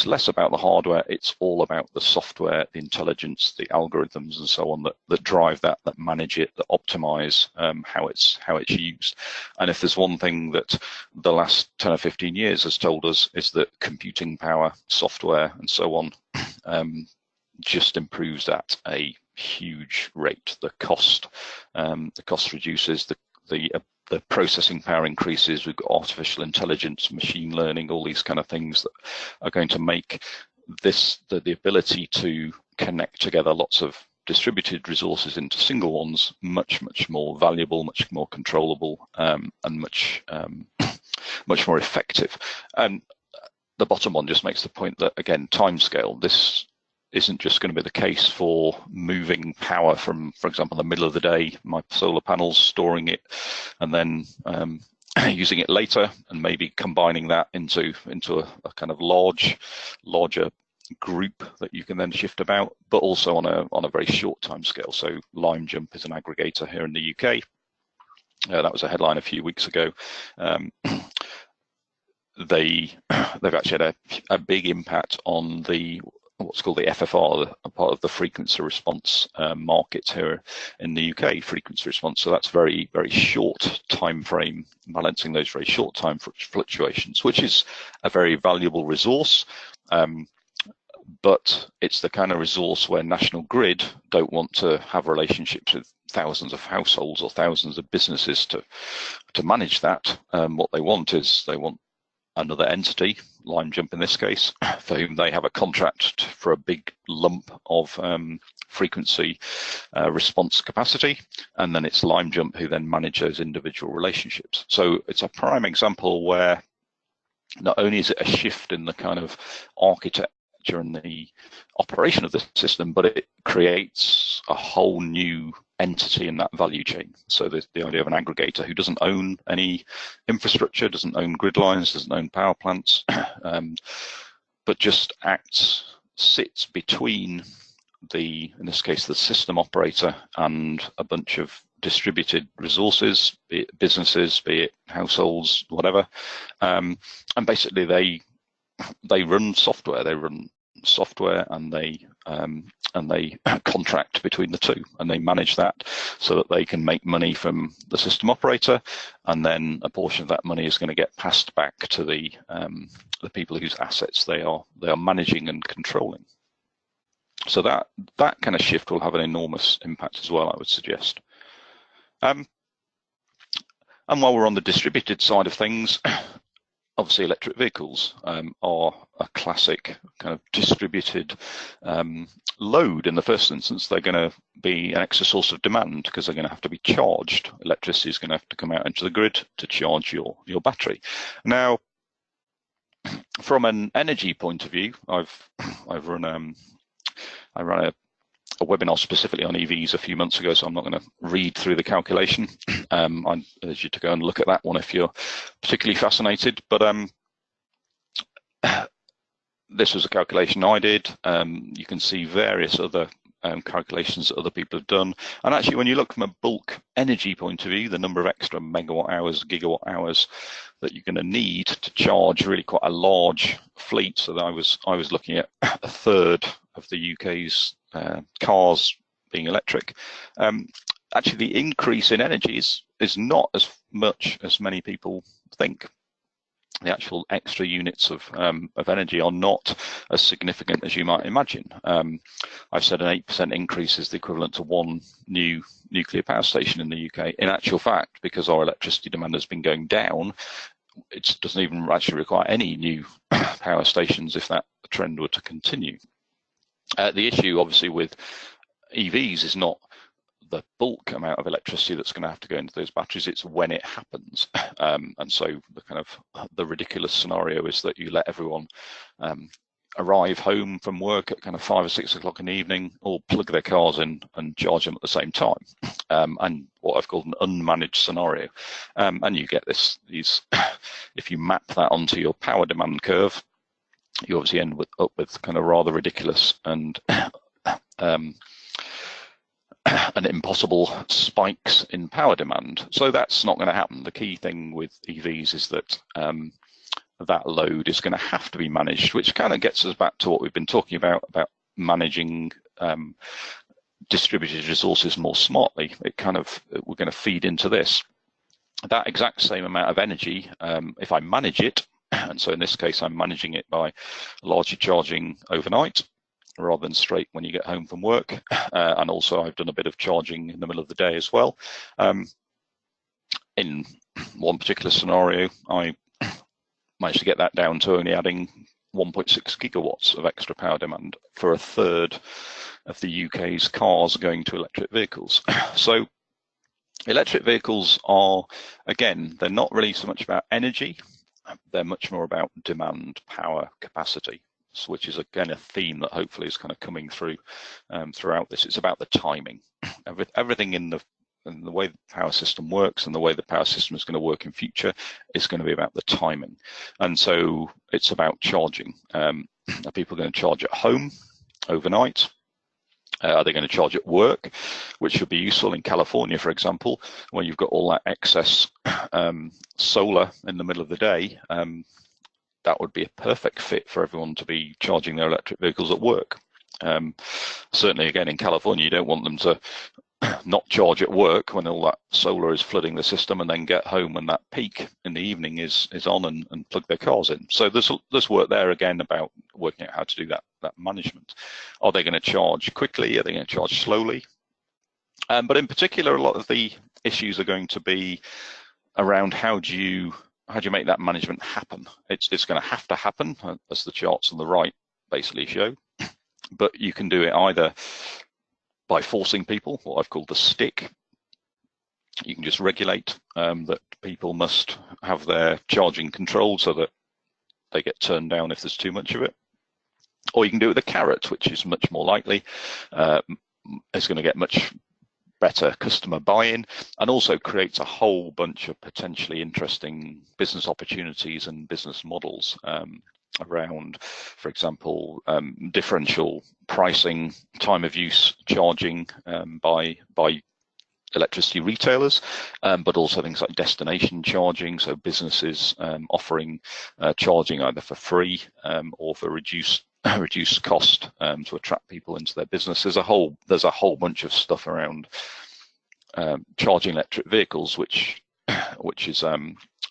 less about the hardware. It's all about the software, the intelligence, the algorithms, and so on that drive that manage it, that optimize how it's used. And if there's one thing that the last 10 or 15 years has told us, is that computing power, software, and so on just improves at a huge rate. The cost reduces, the processing power increases. We've got artificial intelligence, machine learning, all these kind of things that are going to make the ability to connect together lots of distributed resources into single ones much more valuable, much more controllable, and much more effective. And the bottom one just makes the point that, again, timescale. This isn't just going to be the case for moving power from, for example, the middle of the day, my solar panels, storing it, and then using it later, and maybe combining that into a kind of larger group that you can then shift about, but also on a very short time scale. So Lime Jump is an aggregator here in the UK. That was a headline a few weeks ago. They've actually had a big impact on what's called the FFR, a part of the frequency response market here in the UK, frequency response. So that's very, very short time frame, balancing those very short time fluctuations, which is a very valuable resource. But it's the kind of resource where National Grid don't want to have relationships with thousands of households or thousands of businesses to manage that. What they want another entity, Lime Jump in this case, for whom they have a contract for a big lump of frequency response capacity, and then it's Lime Jump who then manage those individual relationships. So it's a prime example where not only is it a shift in the kind of architecture architecture and the operation of the system, but it creates a whole new entity in that value chain. So the idea of an aggregator who doesn't own any infrastructure, doesn't own grid lines, doesn't own power plants, but just sits between in this case, the system operator and a bunch of distributed resources, be it businesses, be it households, whatever. And basically they run software. They run software and they contract between the two, and they manage that so that they can make money from the system operator, and then a portion of that money is going to get passed back to the people whose assets they are managing and controlling. So that kind of shift will have an enormous impact as well, I would suggest. And while we're on the distributed side of things, obviously electric vehicles are a classic kind of distributed load. In the first instance, they're going to be an extra source of demand because they're going to have to be charged. Electricity is going to have to come out into the grid to charge your battery. Now, from an energy point of view, I ran a webinar specifically on EVs a few months ago, so I'm not going to read through the calculation. I urge you to go and look at that one if you're particularly fascinated. But this was a calculation I did. You can see various other calculations that other people have done. And actually, when you look from a bulk energy point of view, the number of extra megawatt hours, gigawatt hours that you're going to need to charge really quite a large fleet. So that I was looking at a third of the UK's cars being electric. Actually, the increase in energy is not as much as many people think. The actual extra units of energy are not as significant as you might imagine. I've said an 8% increase is the equivalent to one new nuclear power station in the UK. In actual fact, because our electricity demand has been going down, it doesn't even actually require any new power stations if that trend were to continue. The issue, obviously, with EVs is not the bulk amount of electricity that's going to have to go into those batteries, it's when it happens. And so the ridiculous scenario is that you let everyone arrive home from work at kind of 5 or 6 o'clock in the evening, or plug their cars in and charge them at the same time. And what I've called an unmanaged scenario. And you get these, if you map that onto your power demand curve, you obviously end up with kind of rather ridiculous and impossible spikes in power demand. So that's not going to happen. The key thing with EVs is that that load is going to have to be managed, which kind of gets us back to what we've been talking about managing distributed resources more smartly. We're going to feed into this. That exact same amount of energy, if I manage it, and so in this case, I'm managing it by largely charging overnight rather than straight when you get home from work. And also I've done a bit of charging in the middle of the day as well. In one particular scenario, I managed to get that down to only adding 1.6 gigawatts of extra power demand for a third of the UK's cars going to electric vehicles. So electric vehicles are, again, they're not really so much about energy. They're much more about demand, power, capacity, which is again a theme that hopefully is kind of coming through throughout this. It's about the timing. Everything in the way the power system works and the way the power system is going to work in future is going to be about the timing. And so it's about charging. Are people going to charge at home overnight? Are they going to charge at work, which should be useful in California, for example, when you've got all that excess solar in the middle of the day. That would be a perfect fit for everyone to be charging their electric vehicles at work. Certainly, again, in California, you don't want them to not charge at work when all that solar is flooding the system, and then get home when that peak in the evening is on and plug their cars in. So there's work there again about working out how to do that management. Are they going to charge quickly? Are they going to charge slowly? But in particular, a lot of the issues are going to be around how do you make that management happen? It's going to have to happen, as the charts on the right basically show. But you can do it either by forcing people, what I've called the stick. You can just regulate that people must have their charging controlled so that they get turned down if there's too much of it. Or you can do it with a carrot, which is much more likely, is going to get much better customer buy-in, and also creates a whole bunch of potentially interesting business opportunities and business models around, for example, differential pricing, time of use charging by electricity retailers, but also things like destination charging, so businesses offering charging either for free or for reduced cost to attract people into their business. There's a whole bunch of stuff around charging electric vehicles, which is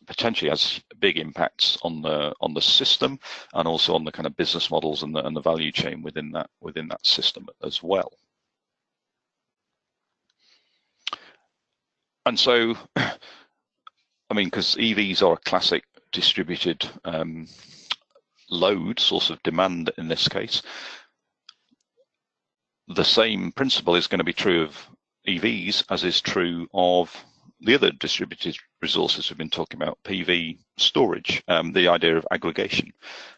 potentially has big impacts on the system, and also on the kind of business models and the value chain within that system as well. And so, I mean, because EVs are a classic distributed load source of demand in this case, the same principle is going to be true of EVs as is true of the other distributed resources we've been talking about, PV, storage, the idea of aggregation,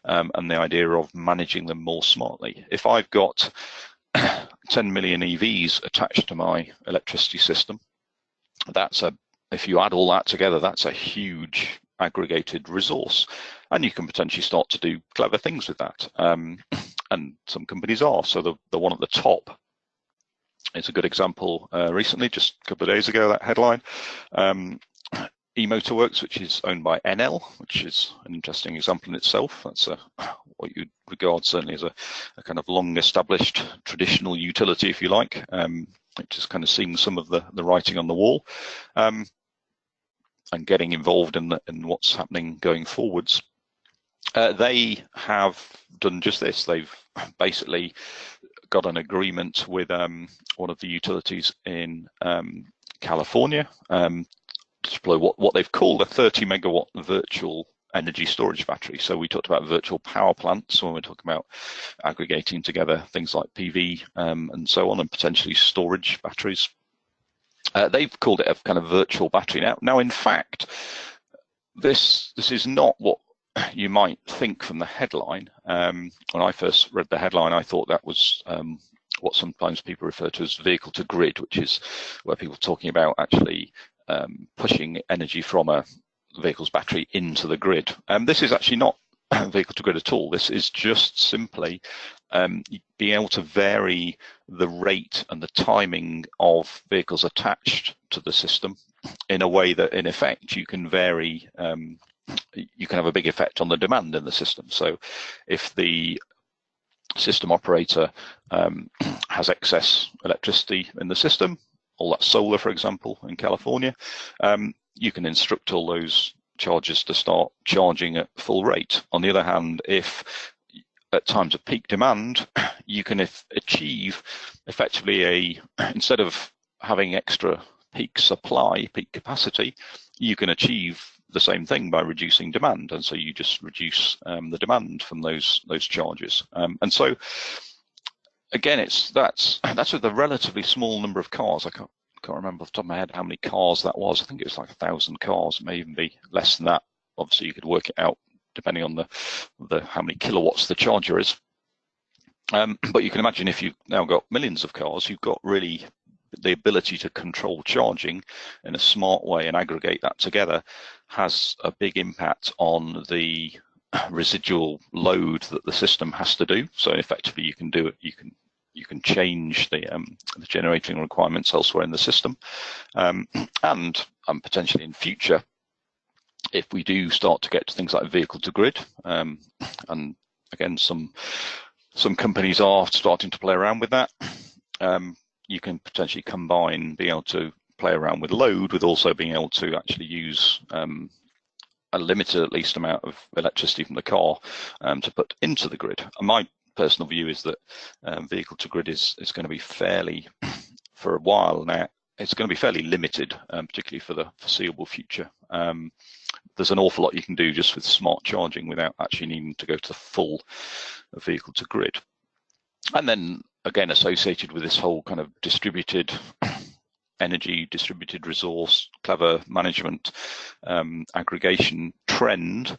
and the idea of managing them more smartly. If I've got 10 million EVs attached to my electricity system, if you add all that together, that's a huge aggregated resource, and you can potentially start to do clever things with that. And some companies are. So the one at the top is a good example. Recently, just a couple of days ago, that headline, eMotorworks, which is owned by NL, which is an interesting example in itself. That's what you'd regard certainly as a kind of long-established traditional utility, if you like, which is kind of seeing some of the writing on the wall, and getting involved in what's happening going forwards. They have done just this. They've basically got an agreement with one of the utilities in California to deploy what they've called a 30 megawatt virtual energy storage battery. So we talked about virtual power plants when we're talking about aggregating together things like PV and so on, and potentially storage batteries. They've called it a kind of virtual battery. Now, in fact, this is not what you might think from the headline. When I first read the headline, I thought that was what sometimes people refer to as vehicle to grid, which is where people are talking about actually pushing energy from a vehicle's battery into the grid. This is actually not vehicle to grid at all. This is just simply being able to vary the rate and the timing of vehicles attached to the system in a way that, in effect, you can vary. You can have a big effect on the demand in the system. So if the system operator has excess electricity in the system, all that solar, for example, in California, you can instruct all those chargers to start charging at full rate. On the other hand, if at times of peak demand, you can achieve effectively instead of having extra peak supply, peak capacity, you can achieve the same thing by reducing demand, and so you just reduce the demand from those charges. And so again, that's with a relatively small number of cars. I can't remember off the top of my head how many cars that was. I think it was like 1,000 cars, it may even be less than that. Obviously, you could work it out depending on the how many kilowatts the charger is. But you can imagine if you've now got millions of cars, you've got really the ability to control charging in a smart way and aggregate that together has a big impact on the residual load that the system has to do. So effectively, you can do it. You can change the generating requirements elsewhere in the system, and potentially in future, if we do start to get to things like vehicle to grid, and again, some companies are starting to play around with that. You can potentially combine being able to play around with load with also being able to actually use a limited, at least, amount of electricity from the car to put into the grid. And my personal view is that vehicle to grid is going to be fairly, for a while now, it's going to be fairly limited, particularly for the foreseeable future. There's an awful lot you can do just with smart charging without actually needing to go to the full vehicle to grid. And then again, associated with this whole kind of distributed energy, distributed resource, clever management, aggregation trend,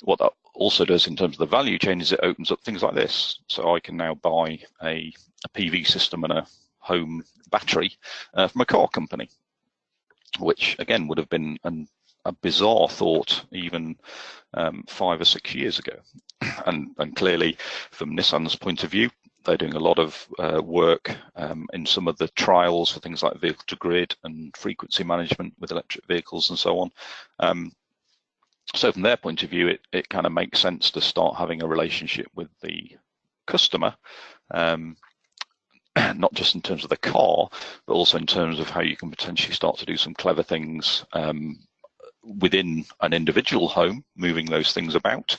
what that also does in terms of the value chain is it opens up things like this. So I can now buy a PV system and a home battery from a car company, which again would have been a bizarre thought even 5 or 6 years ago. And clearly, from Nissan's point of view, they're doing a lot of work in some of the trials for things like vehicle to grid and frequency management with electric vehicles and so on. So from their point of view, it kind of makes sense to start having a relationship with the customer, not just in terms of the car, but also in terms of how you can potentially start to do some clever things within an individual home, moving those things about,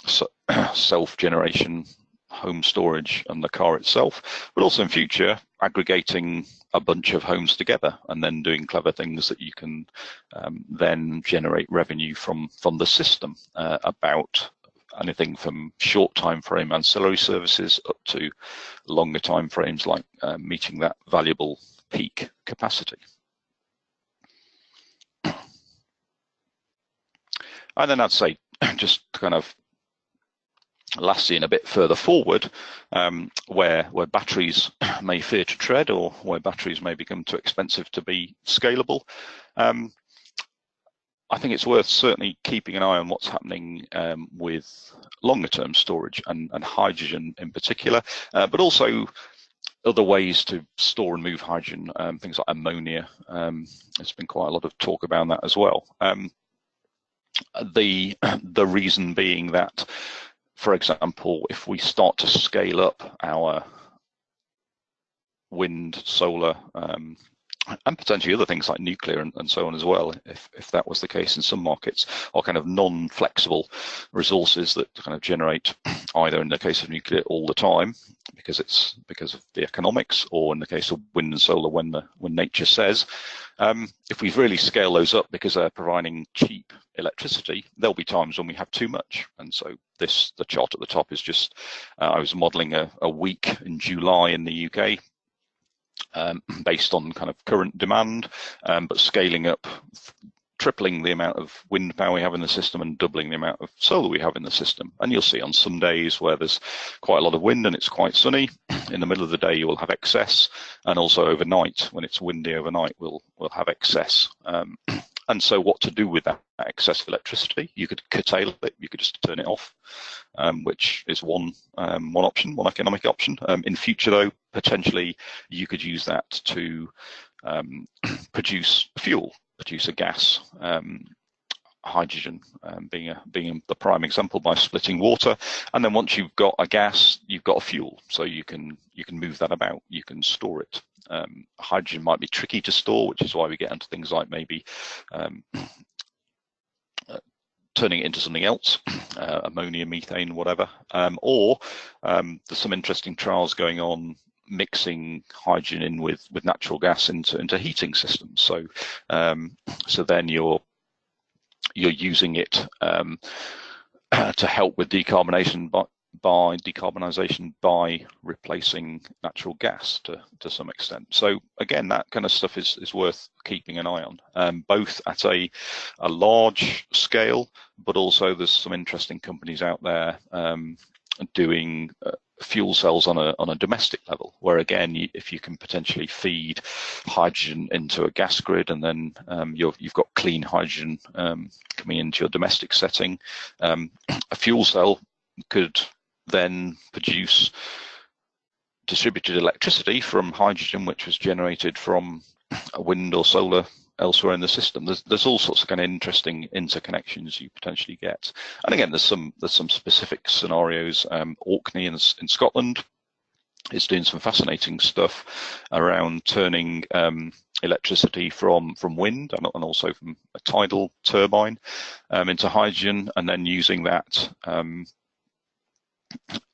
so self-generation, home storage and the car itself, but also in future aggregating a bunch of homes together and then doing clever things that you can then generate revenue from the system, about anything from short time frame ancillary services up to longer time frames like meeting that valuable peak capacity. And then I'd say just kind of lastly, and a bit further forward, where batteries may fear to tread or where batteries may become too expensive to be scalable, I think it's worth certainly keeping an eye on what's happening with longer term storage and hydrogen in particular, but also other ways to store and move hydrogen, things like ammonia. There's been quite a lot of talk about that as well. The reason being that, for example, if we start to scale up our wind, solar, and potentially other things like nuclear and so on as well, if that was the case in some markets, or kind of non-flexible resources that kind of generate either in the case of nuclear all the time because of the economics, or in the case of wind and solar when nature says, if we really scale those up because they're providing cheap electricity, there'll be times when we have too much. And so the chart at the top is just, I was modeling a week in July in the UK, based on kind of current demand, but scaling up, tripling the amount of wind power we have in the system and doubling the amount of solar we have in the system. And you'll see on some days where there's quite a lot of wind and it's quite sunny, in the middle of the day you will have excess, and also overnight when it's windy overnight we'll have excess. And so what to do with that excess electricity? You could curtail it, you could just turn it off, which is one option, one economic option. In future though, potentially you could use that to produce fuel, produce a gas, hydrogen being the prime example, by splitting water. And then once you've got a gas, you've got a fuel, so you can move that about, you can store it. Hydrogen might be tricky to store, which is why we get into things like maybe turning it into something else, ammonia, methane, whatever, or there's some interesting trials going on mixing hydrogen in with natural gas into heating systems. So so then you're using it to help with decarbonisation by replacing natural gas to some extent. So again, that kind of stuff is worth keeping an eye on, both at a large scale, but also there's some interesting companies out there doing fuel cells on a domestic level, where again, if you can potentially feed hydrogen into a gas grid, and then you've got clean hydrogen coming into your domestic setting, a fuel cell could then produce distributed electricity from hydrogen, which was generated from a wind or solar elsewhere in the system. There's all sorts of kind of interesting interconnections you potentially get. And again, there's some specific scenarios. Orkney in Scotland is doing some fascinating stuff around turning electricity from wind and also from a tidal turbine into hydrogen, and then using that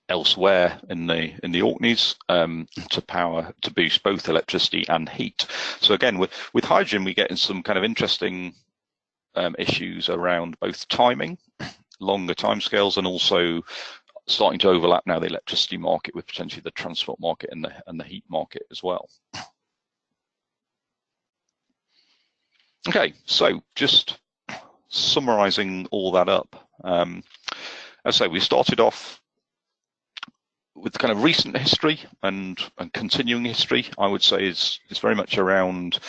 elsewhere in the Orkneys to boost both electricity and heat. So again, with hydrogen, we get in some kind of interesting issues around both timing, longer timescales, and also starting to overlap now the electricity market with potentially the transport market and the heat market as well. Okay, so just summarising all that up. As I say, we started off with kind of recent history and continuing history. I would say is very much around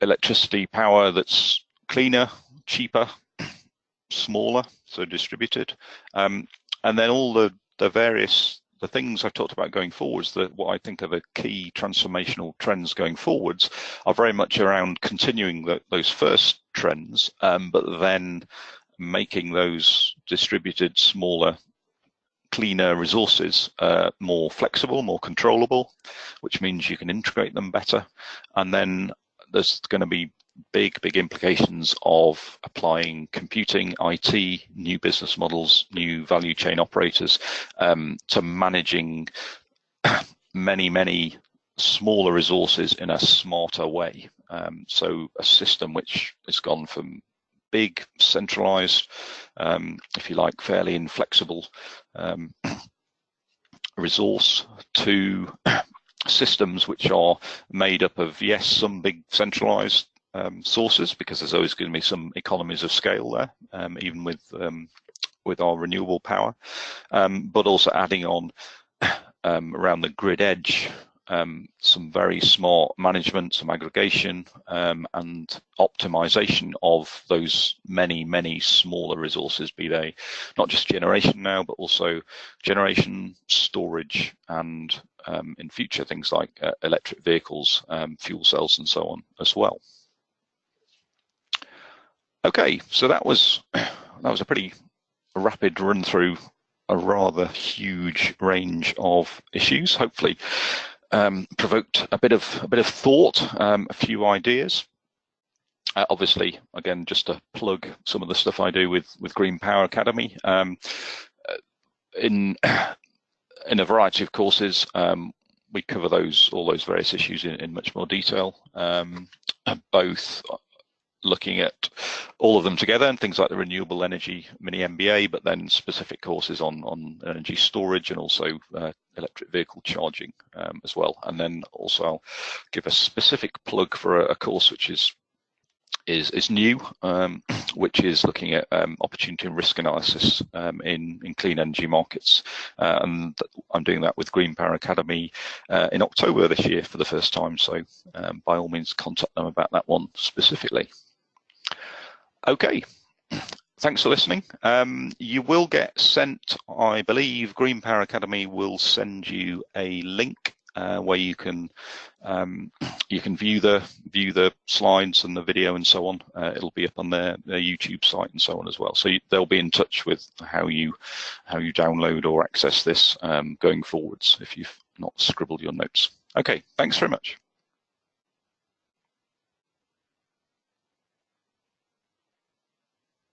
electricity power that's cleaner, cheaper, smaller, so distributed, and then all the things I've talked about going forwards, that what I think are the key transformational trends going forwards, are very much around continuing those first trends, but then making those distributed, smaller, cleaner resources more flexible, more controllable, which means you can integrate them better. And then there's going to be big implications of applying computing, IT, new business models, new value chain operators to managing many smaller resources in a smarter way. So a system which has gone from big, centralized, if you like, fairly inflexible resource to systems which are made up of, yes, some big centralized sources, because there's always going to be some economies of scale there, even with our renewable power, but also adding on around the grid edge, some very smart management, some aggregation, and optimization of those many smaller resources, be they not just generation now, but also generation, storage, and in future things like electric vehicles, fuel cells, and so on as well. Okay, so that was a pretty rapid run through a rather huge range of issues. Hopefully provoked a bit of thought, a few ideas. Obviously, again, just to plug some of the stuff I do with Green Power Academy, in a variety of courses, we cover all those various issues in much more detail, both looking at all of them together and things like the renewable energy mini MBA, but then specific courses on energy storage and also electric vehicle charging as well. And then also I'll give a specific plug for a course which is new, which is looking at opportunity and risk analysis in clean energy markets. And I'm doing that with Green Power Academy in October this year for the first time. So by all means, contact them about that one specifically. Okay, thanks for listening. You will get sent, I believe, Green Power Academy will send you a link where you can view the slides and the video and so on. It'll be up on their YouTube site and so on as well. So they'll be in touch with how you download or access this going forwards if you've not scribbled your notes. Okay, thanks very much.